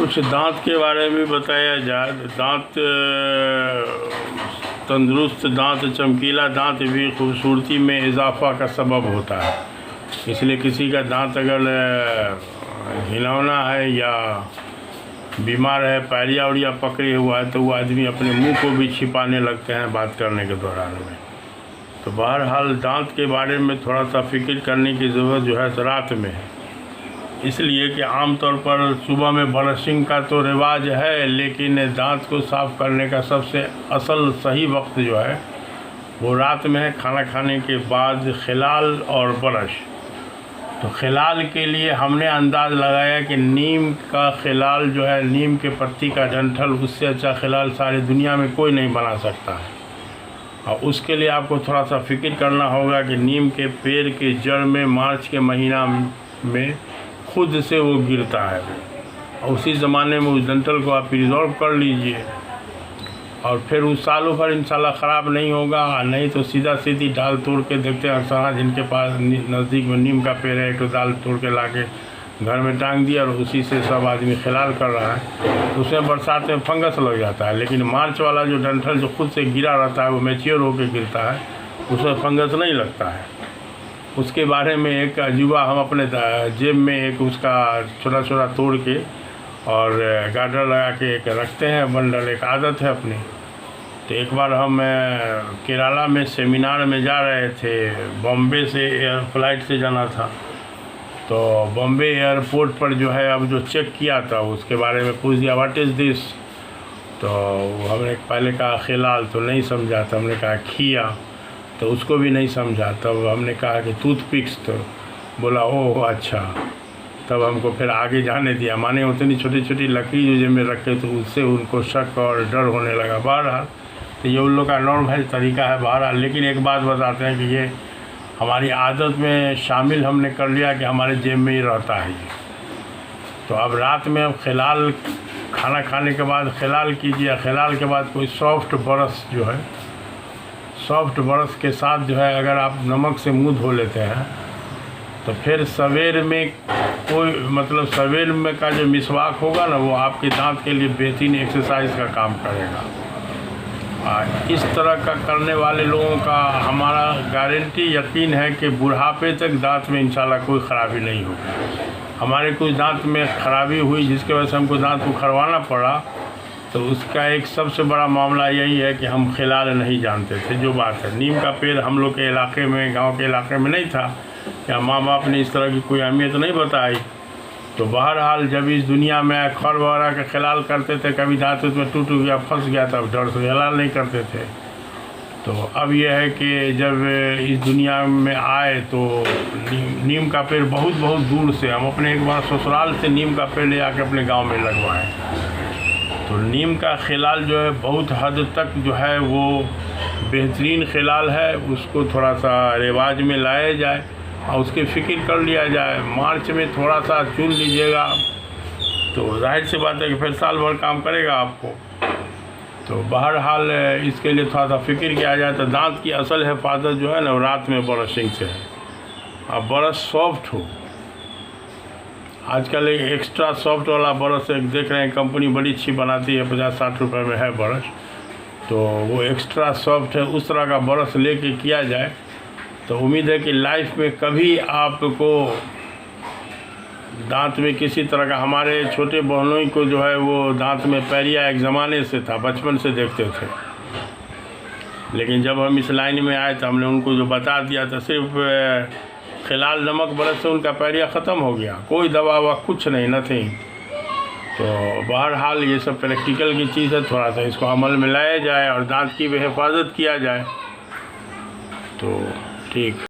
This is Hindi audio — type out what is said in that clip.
कुछ दांत के बारे में बताया जाए तो दांत तंदुरुस्त दांत, चमकीला दांत भी खूबसूरती में इजाफा का सबब होता है। इसलिए किसी का दांत अगर हिलौना है या बीमार है, पायरिया उड़िया पकड़े हुआ है, तो वो आदमी अपने मुंह को भी छिपाने लगते हैं बात करने के दौरान में। तो बहरहाल दांत के बारे में थोड़ा सा फिक्र करने की ज़रूरत जो है रात में है, इसलिए कि आमतौर पर सुबह में ब्रशिंग का तो रिवाज है, लेकिन दांत को साफ़ करने का सबसे असल सही वक्त जो है वो रात में है, खाना खाने के बाद खिलाल और ब्रश। तो खिलाल के लिए हमने अंदाज़ लगाया कि नीम का खिलाल जो है, नीम के पत्ती का डंठल, उससे अच्छा खिलाल सारी दुनिया में कोई नहीं बना सकता है। और उसके लिए आपको थोड़ा सा फिक्र करना होगा कि नीम के पेड़ के जड़ में मार्च के महीना में खुद से वो गिरता है, और उसी ज़माने में उस डंठल को आप रिजॉल्व कर लीजिए, और फिर उस सालों भर इंशाल्लाह ख़राब नहीं होगा। नहीं तो सीधा सीधी डाल तोड़ के देखते हैं अक्सर जिनके पास नज़दीक में नीम का पेड़ है, एक तो डाल तोड़ के ला के घर में टांग दिया और उसी से सब आदमी खिलाल कर रहा है। उसमें बरसात में फंगस लग जाता है, लेकिन मार्च वाला जो डंठल जो खुद से गिरा रहता है वो मैच्योर होकर गिरता है, उसमें फंगस नहीं लगता है। उसके बारे में एक अजूबा हम अपने जेब में एक उसका छोटा छोटा तोड़ के और गार्डर लगा के एक रखते हैं बंडल, एक आदत है अपनी। तो एक बार हम केरला में सेमिनार में जा रहे थे, बॉम्बे से फ्लाइट से जाना था। तो बॉम्बे एयरपोर्ट पर जो है अब जो चेक किया था उसके बारे में पूछ दिया, व्हाट इज़ दिस। तो हमने पहले कहा खिलाल, तो नहीं समझा। तो हमने कहा खिया, तो उसको भी नहीं समझा। तब हमने कहा कि टूथपिक्स, तो बोला ओह अच्छा। तब हमको फिर आगे जाने दिया, माने उतनी छोटी छोटी लकड़ी जो जेब में रखे तो उससे उनको शक और डर होने लगा। बहरहाल तो ये उन लोग का नॉर्मल तरीका है। बहरहाल लेकिन एक बात बताते हैं कि ये हमारी आदत में शामिल हमने कर लिया कि हमारे जेब में ही रहता है ये। तो अब रात में अब खिलाल, खाना खाने के बाद खिलाल कीजिए। खिलाल के बाद कोई सॉफ्ट ब्रश जो है, सॉफ्ट ब्रश के साथ जो है अगर आप नमक से मुंह धो लेते हैं तो फिर सवेर में कोई मतलब सवेर में का जो मिसवाक होगा ना, वो आपके दांत के लिए बेहतरीन एक्सरसाइज का काम करेगा। इस तरह का करने वाले लोगों का हमारा गारंटी यकीन है कि बुढ़ापे तक दांत में इंशाल्लाह कोई ख़राबी नहीं होगी। हमारे कुछ दांत में ख़राबी हुई जिसकी वजह से हमको दांत उखड़वाना पड़ा, तो उसका एक सबसे बड़ा मामला यही है कि हम खिलाल नहीं जानते थे। जो बात है, नीम का पेड़ हम लोग के इलाके में, गांव के इलाके में नहीं था, या माँ बाप ने इस तरह की कोई अहमियत नहीं बताई। तो बहरहाल जब इस दुनिया में खर वगैरह का खिलाल करते थे, कभी दांत उसमें टूट गया, फंस गया, तब डर से खिलाल नहीं करते थे। तो अब यह है कि जब इस दुनिया में आए तो नीम का पेड़ बहुत बहुत दूर से, हम अपने एक बार ससुराल से नीम का पेड़ ले आके अपने गाँव में लगवाएँ। तो नीम का खिलाल जो है बहुत हद तक जो है वो बेहतरीन खिलाल है, उसको थोड़ा सा रिवाज में लाया जाए और उसकी फ़िक्र कर लिया जाए। मार्च में थोड़ा सा चुन लीजिएगा तो जाहिर सी बात है कि फिर साल भर काम करेगा आपको। तो बहरहाल इसके लिए थोड़ा सा फ़िक्र किया जाए। तो दांत की असल हिफाजत जो है ना, रात में ब्रशिंग से है। अब ब्रश सॉफ्ट हो, आजकल एक एक्स्ट्रा सॉफ्ट वाला ब्रश एक देख रहे हैं, कंपनी बड़ी अच्छी बनाती है, 50-60 रुपये में है ब्रश। तो वो एक्स्ट्रा सॉफ्ट है, उस तरह का ब्रश लेके किया जाए तो उम्मीद है कि लाइफ में कभी आपको दांत में किसी तरह का, हमारे छोटे बहनों को जो है वो दांत में पैरिया एक ज़माने से था, बचपन से देखते थे। लेकिन जब हम इस लाइन में आए तो हमने उनको जो बता दिया था, सिर्फ खिलाल नमक ब्रश से उनका पैरिया ख़त्म हो गया, कोई दवा ववा कुछ नहीं, नथिंग। तो बहरहाल ये सब प्रैक्टिकल की चीज़ है, थोड़ा सा इसको अमल में लाया जाए और दांत की भी हिफाजत किया जाए तो ठीक।